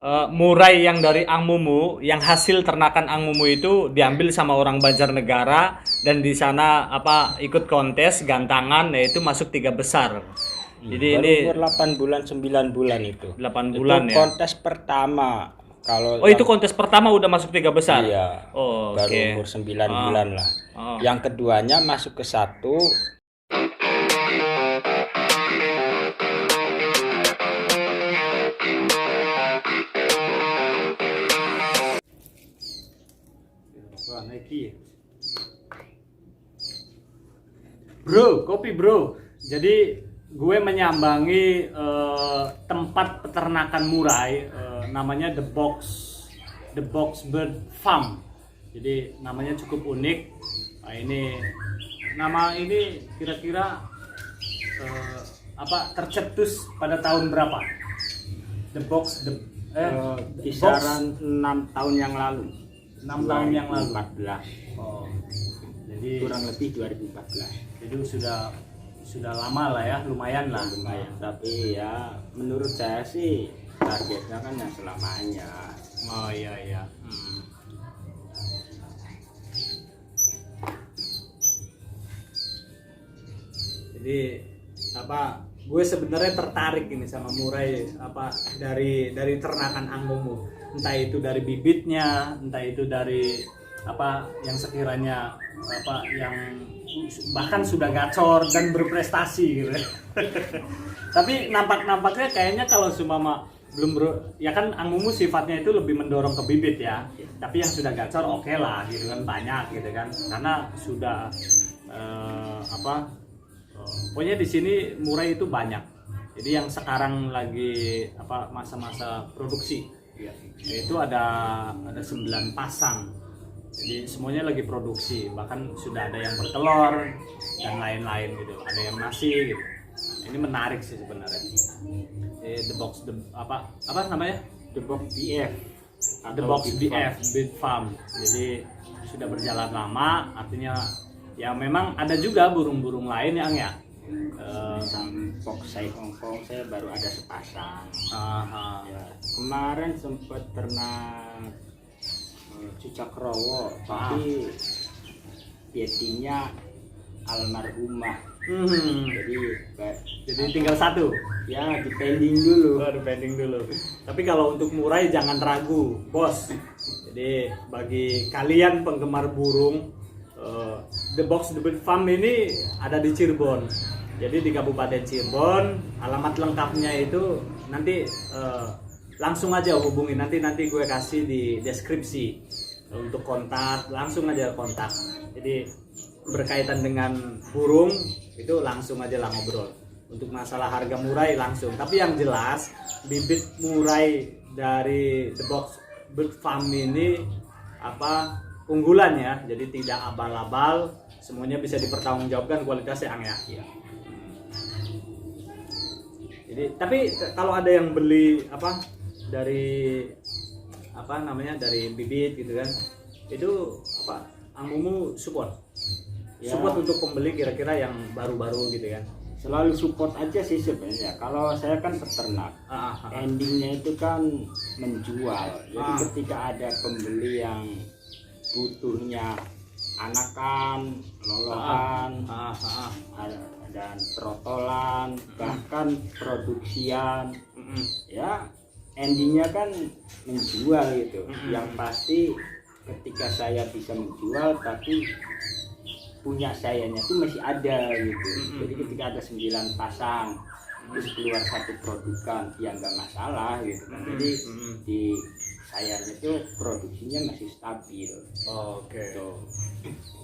murai yang dari Angmumu, yang hasil ternakan Angmumu itu diambil sama orang Banjarnegara dan di sana ikut kontes gantangan yaitu masuk 3 besar. Jadi Baru ini umur 8 bulan 9 bulan itu. 8 Itu bulan ya. kontes pertama. Kalau Oh, itu kontes pertama udah masuk 3 besar. iya, Oh, baru oke. umur 9 Ah, bulan lah. ah. Yang keduanya masuk ke satu. Wah, Nike. Bro, kopi bro. Jadi gue menyambangi tempat peternakan murai, namanya The Box Bird Farm. Jadi namanya cukup unik. Nah, nama ini kira-kira tercetus pada tahun berapa? The Box Kisaran 6 tahun yang lalu. 6 tahun yang lalu. 2014. Oh, jadi Kurang lebih 2014. Jadi sudah lama lah ya, lumayan lah. Lumayan, tapi ya menurut saya sih targetnya kan yang selamanya. Oh iya. Jadi gue sebenarnya tertarik ini sama murai dari ternakan Angmumu. Entah itu dari bibitnya, entah itu dari yang sekiranya yang bahkan sudah gacor dan berprestasi gitu. Tapi nampaknya kayaknya kalau sumama ya kan Angmumu sifatnya itu lebih mendorong ke bibit ya. Tapi yang sudah gacor oke lah gitu kan, banyak gitu kan. Karena sudah pokoknya di sini murai itu banyak. Jadi yang sekarang lagi masa-masa produksi. Itu ada 9 pasang. Jadi semuanya lagi produksi, bahkan sudah ada yang bertelur dan lain-lain gitu. Ada yang masih gitu. Ini menarik sih sebenarnya. Apa namanya? The Box BF. The Box BF Big Farm. Jadi sudah berjalan lama, artinya ya memang ada juga burung-burung lain yang ya. Fox saya Hongkong saya baru ada sepasang. Ya. Kemarin sempat ternak cicak rowo, tapi dietinya almarhumah. Jadi tinggal satu. Ya, dipending dulu. Dipending dulu. Tapi kalau untuk murai jangan ragu, bos. Jadi bagi kalian penggemar burung, The Box The Bird Farm ini ada di Cirebon. Jadi di Kabupaten Cirebon, alamat lengkapnya itu nanti langsung aja hubungi, nanti gue kasih di deskripsi untuk kontak, langsung aja kontak. Jadi berkaitan dengan burung itu langsung aja lah ngobrol. Untuk masalah harga murai langsung, tapi yang jelas bibit murai dari The Box Bird Farm ini unggulan ya, jadi tidak abal-abal, semuanya bisa dipertanggungjawabkan kualitasnya ya. Jadi tapi kalau ada yang beli dari dari bibit gitu kan, itu Angmumu support Ya, support untuk pembeli kira-kira yang baru-baru gitu kan. selalu support aja sih sebenarnya. Kalau saya kan peternak, endingnya itu kan menjual. Jadi ketika ada pembeli yang butuhnya anakan, lolohan, dan trotolan, bahkan produksian, ya endingnya kan menjual gitu. Yang pasti ketika saya bisa menjual, tapi punya sayanya tuh masih ada gitu. Jadi ketika ada 9 pasang terus keluar satu produkan, ya nggak masalah gitu kan. Jadi di sayanya itu produksinya masih stabil. Oke.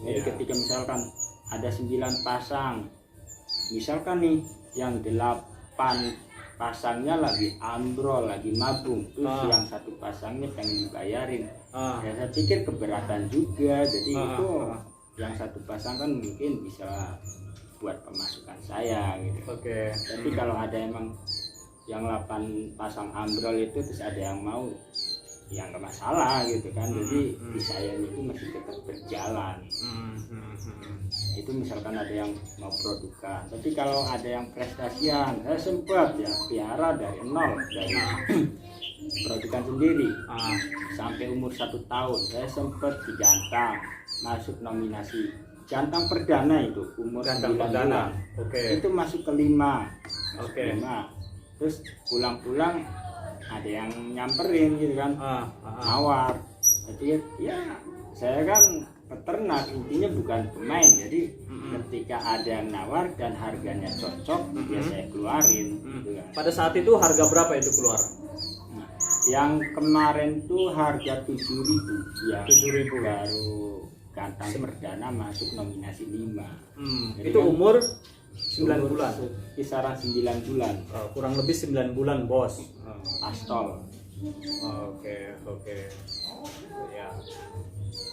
Jadi ketika misalkan ada 9 pasang, misalkan nih yang 8 pasangnya lagi ambrol, lagi mabung, terus yang satu pasangnya pengen dibayarin, ya saya pikir keberatan juga. Jadi itu yang satu pasang kan mungkin bisa buat pemasukan saya gitu. Tapi kalau ada emang yang 8 pasang ambrol itu terus ada yang mau, ya nggak masalah gitu kan. Jadi di saya itu masih tetap berjalan. Itu misalkan ada yang mau produkan. Tapi kalau ada yang prestasian, saya sempat ya piara dari nol, dari produkan sendiri. Sampai umur 1 tahun saya sempat di Jantang masuk nominasi Jantang perdana itu umur Jantang 9 perdana. bulan. Itu masuk ke 5. Terus pulang-pulang ada yang nyamperin gitu kan, nawar. Jadi ya saya kan peternak, intinya bukan pemain. Jadi ketika ada yang nawar dan harganya cocok, ya saya keluarin. Gitu kan. Pada saat itu harga berapa itu keluar? Nah, yang kemarin tuh harga 7.000, ya 7.000 baru Jantang perdana masuk nominasi 5. Itu kan umur 9 bulan. Kisaran 9 bulan. Kurang lebih 9 bulan, Bos. Astol. Oke. Ya.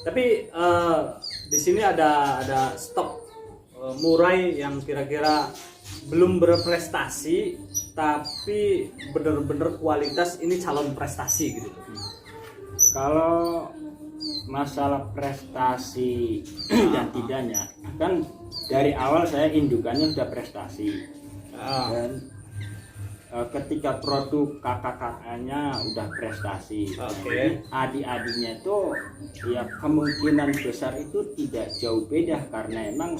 Tapi di sini ada stok murai yang kira-kira belum berprestasi tapi bener-bener kualitas, ini calon prestasi gitu. Kalau masalah prestasi dan tidaknya, kan dari awal saya indukannya sudah prestasi. Dan ketika produk kakak-kakaknya udah prestasi, adik-adiknya itu ya kemungkinan besar itu tidak jauh beda karena emang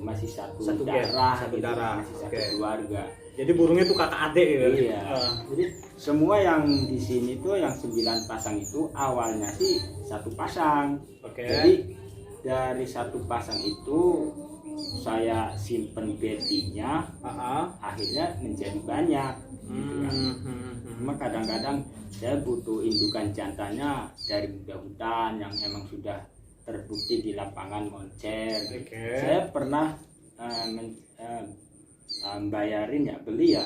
masih satu darah, masih satu keluarga. Jadi burungnya tuh kakak adik gitu. Iya. Jadi semua yang di sini tuh yang 9 pasang itu awalnya sih satu pasang. Jadi dari satu pasang itu saya simpen betinya, akhirnya menjadi banyak. Gitu kan. Cuma kadang-kadang saya butuh indukan jantannya dari muda hutan yang emang sudah terbukti di lapangan moncer. Saya pernah bayarin beli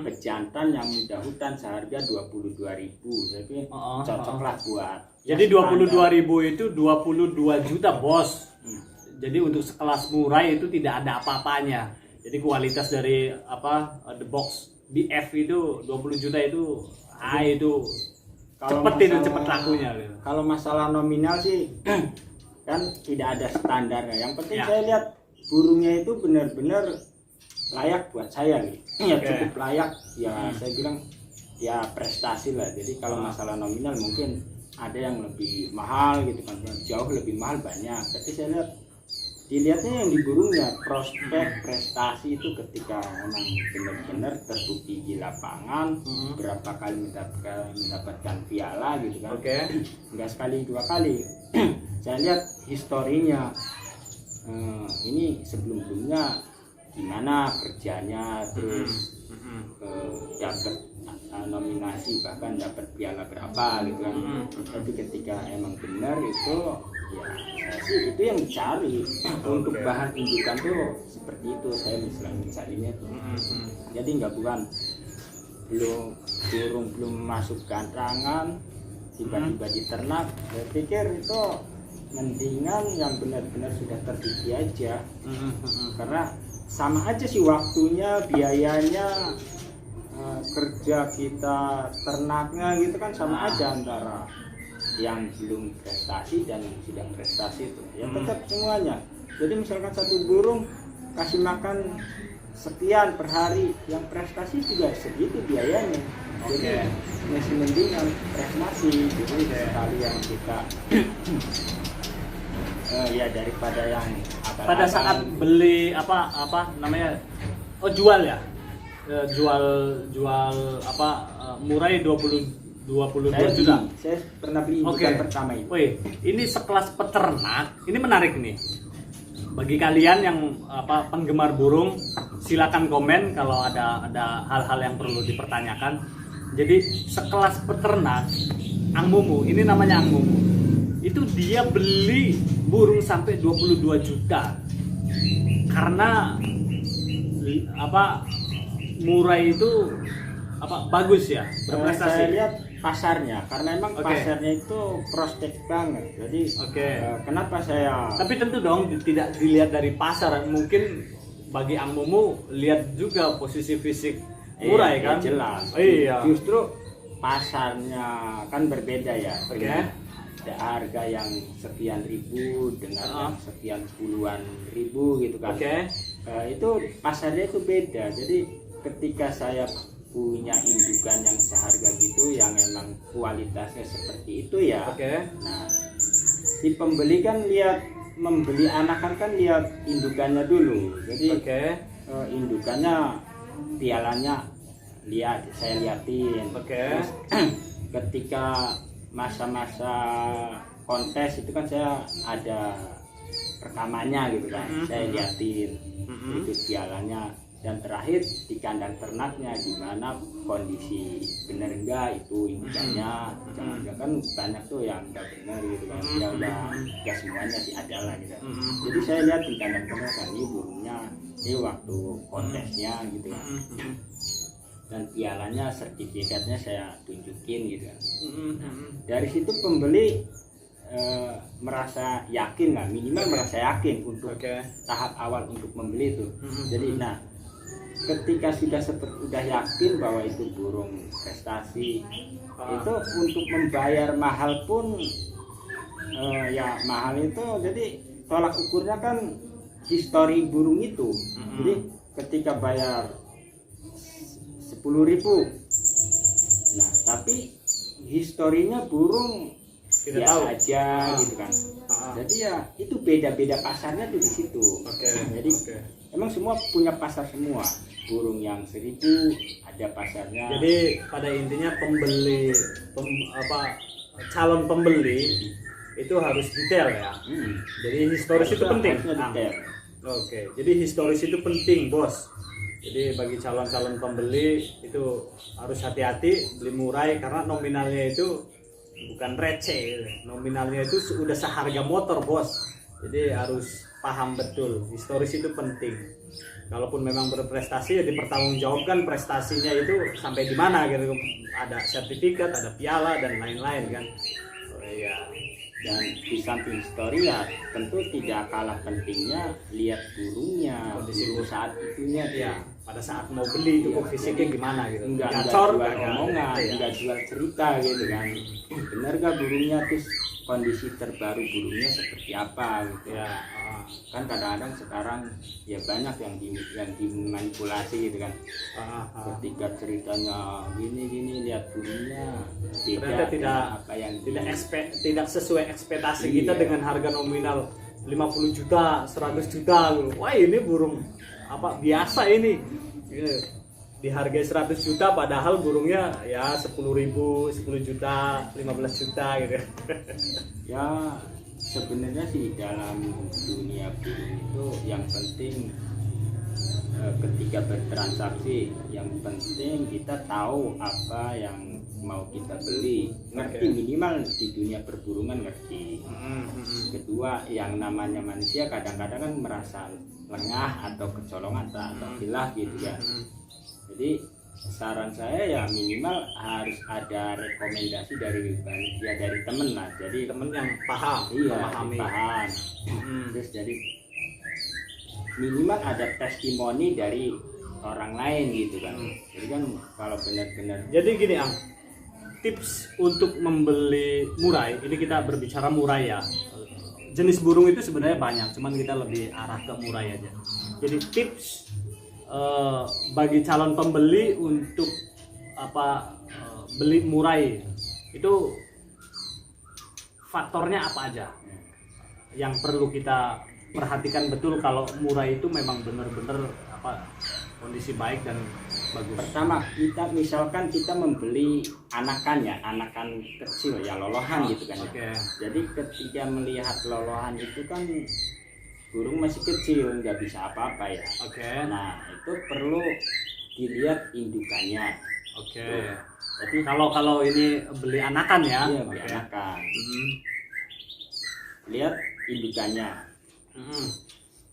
pejantan yang muda hutan seharga 22.000. Jadi cocoklah buat. Jadi 22.000 itu 22 juta, Bos. Jadi untuk sekelas murai itu tidak ada apa-apanya. Jadi kualitas dari the box BF itu 20 juta itu cepet lakunya gitu. Kalau masalah nominal sih kan tidak ada standarnya. Yang penting saya lihat burungnya itu benar-benar layak buat saya nih. Ya cukup layak. Ya saya bilang ya prestasi lah. Jadi kalau masalah nominal mungkin ada yang lebih mahal gitu kan, jauh lebih mahal banyak. Tapi saya lihat dilihatnya yang di burungnya, prospek prestasi itu ketika memang benar-benar terbukti di lapangan, berapa kali mendapatkan piala gitu kan. Enggak sekali 2 kali. Saya lihat historinya, ini sebelum-sebelumnya gimana kerjanya, terus dapat nominasi bahkan dapat piala berapa gitu kan. Tapi ketika emang benar itu ya itu yang dicari. Untuk bahan indukan tuh seperti itu saya misalnya tuh. Jadi bukan belum masuk gantangan tiba-tiba diternak. Saya pikir itu mendingan yang benar-benar sudah terbukti aja. Karena sama aja sih waktunya, biayanya, kerja kita ternaknya gitu kan sama aja antara yang belum prestasi dan yang sudah prestasi itu. Ya tetap semuanya. Jadi misalkan satu burung kasih makan sekian per hari, yang prestasi juga segitu biayanya. Jadi masih mendingan prestasi. Jadi sekalian kita ya daripada yang pada saat beli jual ya, jual murai 22 juta. Saya pernah beli bukan pertama itu. Ini sekelas peternak, ini menarik nih. Bagi kalian yang penggemar burung, silakan komen kalau ada hal-hal yang perlu dipertanyakan. Jadi sekelas peternak, Ang Mumu, ini namanya Ang Mumu. Itu dia beli burung sampai 22 juta. Karena murai itu bagus ya, berprestasi. Saya lihat pasarnya, karena emang pasarnya itu prospek banget. Jadi kenapa saya? Tapi tentu dong tidak dilihat dari pasar. Mungkin bagi Ang Mumu lihat juga posisi fisik murai kan. Jelas. Justru pasarnya kan berbeda ya. Ada harga yang sekian ribu dengan yang sekian puluhan ribu gitu kan. Itu pasarnya itu beda. Jadi ketika saya punya indukan yang seharga gitu, yang emang kualitasnya seperti itu ya. Nah, si pembeli kan membeli anakan kan lihat indukannya dulu. Jadi indukannya, pialanya saya liatin. Terus, ketika masa-masa kontes itu kan saya ada rekamannya gitu kan, saya liatin itu pialanya. Dan terakhir di kandang ternaknya, gimana kondisi bener enggak itu indukannya. Jangan kan banyak tuh yang enggak bener gitu kan, ya udah enggak semuanya sih ada lah gitu. Jadi saya lihat di kandang ternak kan, ini burungnya ini waktu kontesnya gitu kan. Dan pialanya, sertifikatnya saya tunjukin gitu kan. Dari situ pembeli merasa yakin lah, minimal merasa yakin untuk tahap awal untuk membeli itu. Jadi nah, ketika sudah yakin bahwa itu burung prestasi, itu untuk membayar mahal pun ya mahal itu. Jadi tolak ukurnya kan histori burung itu. Jadi ketika bayar 10.000, nah tapi historinya burung biasa aja gitu kan. Jadi ya itu beda-beda pasarnya tuh di situ. Jadi emang semua punya pasar semua. Burung yang 1.000 ada pasarnya. Jadi pada intinya calon pembeli itu harus detail ya. Jadi historis itu penting. Jadi historis itu penting, bos. Jadi bagi calon-calon pembeli itu harus hati-hati beli murai, karena nominalnya itu bukan receh. Nominalnya itu sudah seharga motor, bos. Jadi harus paham betul, historis itu penting. Kalaupun memang berprestasi ya dipertanggungjawabkan prestasinya itu sampai di mana gitu. Ada sertifikat, ada piala dan lain-lain kan. Dan di samping histori ya tentu tidak kalah pentingnya lihat burungnya kondisi saat itunya ya. Pada saat mau beli itu fisiknya gimana gitu. Enggak jual omongan, enggak jual cerita gitu kan. Bener gak burungnya, terus kondisi terbaru burungnya seperti apa gitu ya. Kan kadang-kadang sekarang ya banyak yang dimanipulasi gitu kan. Ketika ceritanya gini lihat burungnya beda, tidak sesuai ekspektasi kita dengan harga nominal 50 juta, 100 juta gitu. Wah, ini burung biasa ini. Dihargai 100 juta padahal burungnya ya 10.000, 10 juta, 15 juta gitu. Ya sebenarnya sih dalam dunia burung itu yang penting ketika bertransaksi, yang penting kita tahu apa yang mau kita beli, ngerti minimal di dunia perburungan ngerti. Kedua, yang namanya manusia kadang-kadang kan merasa lengah atau kecolongan atau hilah gitu ya. Jadi saran saya ya minimal harus ada rekomendasi dari temen lah. Jadi temen yang paham, paham. Terus jadi minimal ada testimoni dari orang lain gitu kan. Jadi kan kalau benar-benar. Jadi gini tips untuk membeli murai, ini kita berbicara murai ya. Jenis burung itu sebenarnya banyak, cuman kita lebih arah ke murai aja. Jadi tips bagi calon pembeli untuk beli murai itu faktornya apa aja yang perlu kita perhatikan betul kalau murai itu memang benar-benar kondisi baik dan bagus. Pertama, misalkan kita membeli anakan kecil ya, lolohan gitu kan. Jadi ketika melihat lolohan itu kan burung masih kecil, nggak bisa apa-apa ya. Nah itu perlu dilihat indukannya. Jadi kalau ini beli anakan ya. Iya, beli anakan. Lihat indukannya.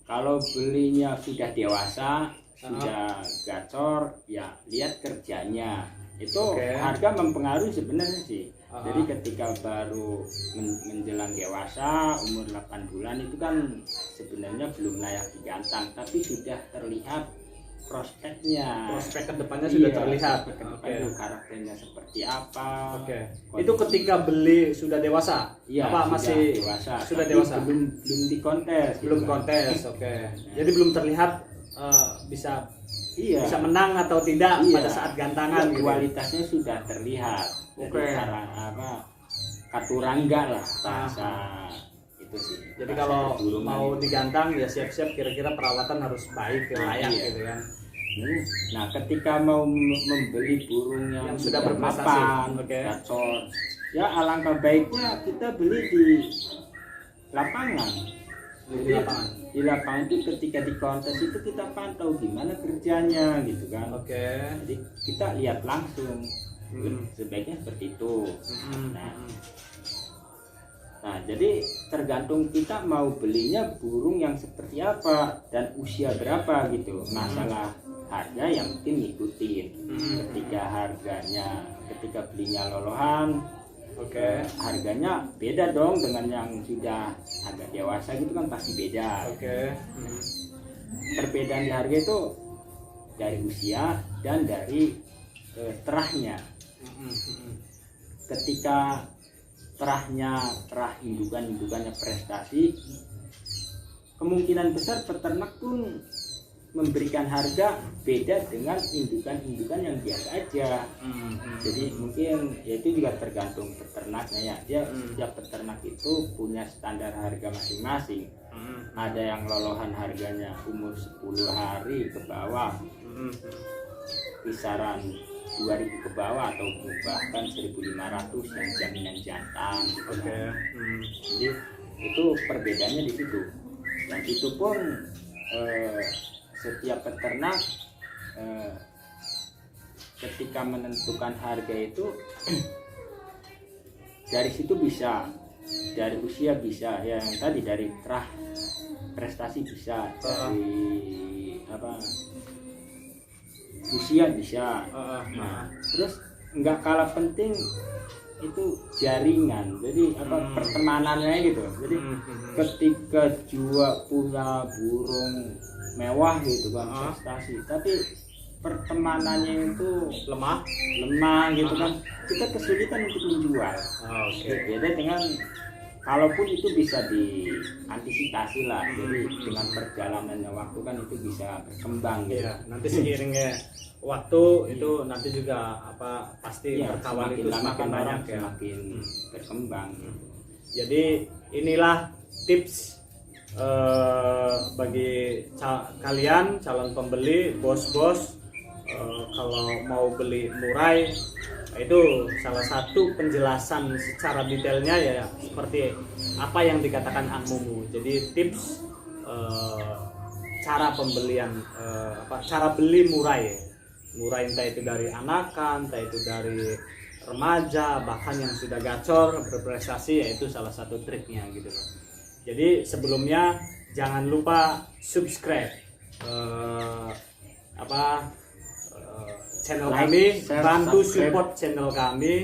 Kalau belinya sudah dewasa, sudah gacor, ya lihat kerjanya. Itu harga mempengaruhi sebenarnya sih. Jadi ketika baru menjelang dewasa, umur 8 bulan itu kan sebenarnya belum layak digantang, tapi sudah terlihat prospeknya. Prospek kedepannya sudah terlihat. Karakternya seperti apa. Itu ketika beli sudah dewasa? Iya, masih dewasa. Sudah dewasa. Belum dikontes. Belum kontes. Jadi belum terlihat bisa Iya. bisa menang atau tidak Iya. pada saat gantangan Ya, gitu. kualitasnya sudah terlihat. Oke. Jadi cara katurangga lah bahasa itu sih. Jadi Bahasa kalau perburungan mau itu. digantang ya siap-siap, kira-kira perawatan harus baik, layak Iya. gitu kan. Nah, ketika mau membeli burung yang Yang sudah berprestasi. mapan, Oke. gacor, ya alangkah baiknya kita beli di lapangan. Di lapangan. Di lapangan itu ketika di kontes itu kita pantau gimana kerjanya gitu kan. Oke. Jadi kita lihat langsung. Hmm. Sebaiknya seperti itu. Hmm. Nah, jadi tergantung kita mau belinya burung yang seperti apa dan usia berapa gitu. Masalah harga yang mungkin ngikutin. Ketika belinya lolohan, Oke. harganya beda dong dengan yang sudah agak dewasa gitu kan pasti beda. Oke. Perbedaan di harga itu dari usia dan dari terahnya. Ketika terah indukannya prestasi, kemungkinan besar peternak pun memberikan harga beda dengan indukan yang biasa aja. Jadi mungkin ya itu juga tergantung peternaknya ya. Dia setiap peternak itu punya standar harga masing-masing. Ada yang lolohan harganya umur 10 hari ke bawah, kisaran 2.000 ke bawah atau bahkan 1.500 yang jaminan jantan gitu. Oke. Jadi itu perbedaannya di situ. Dan itu pun setiap peternak ketika menentukan harga itu dari situ bisa, dari usia bisa, yang tadi dari terah prestasi bisa, dari usia bisa. Nah, terus nggak kalah penting itu jaringan, jadi pertemanannya gitu. Jadi ketika punya burung mewah gitu kan prestasi, tapi pertemanannya itu Lemah. gitu kan, kita kesulitan untuk menjual. Oke. Beda dengan kalaupun itu bisa diantisipasi lah, jadi dengan perjalanannya waktu kan itu bisa berkembang gitu. Iya, nanti seiringnya waktu itu nanti juga pasti Iya, berkawan semakin itu lama semakin kan banyak orang ya. semakin berkembang. Jadi inilah tips bagi kalian calon pembeli, bos-bos, kalau mau beli murai itu salah satu penjelasan secara detailnya ya seperti apa yang dikatakan Ang Mumu. Jadi tips cara pembelian cara beli murai entah itu dari anakan, entah itu dari remaja, bahkan yang sudah gacor berprestasi, yaitu salah satu triknya gitu loh. Jadi sebelumnya jangan lupa subscribe channel Like, kami, share, bantu subscribe. support channel kami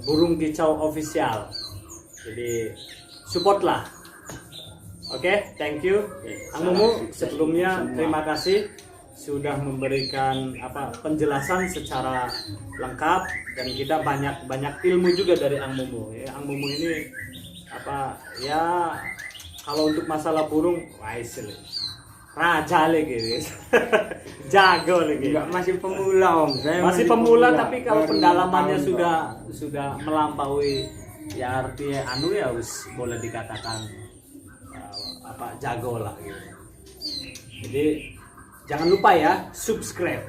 Burung Kicau Official. Jadi support-lah. Oke, thank you. Ang Mumu, sebelumnya terima kasih sudah memberikan penjelasan secara lengkap, dan kita banyak ilmu juga dari Ang Mumu. Ya, Ang Mumu ini ya kalau untuk masalah burung wise raja lagi, jago lagi. Enggak, masih pemula Om. Saya Masih pemula, tapi kalau Baru pendalamannya tahun, sudah melampaui ya, artinya ya harus boleh dikatakan jago lah gitu. Jadi jangan lupa ya subscribe.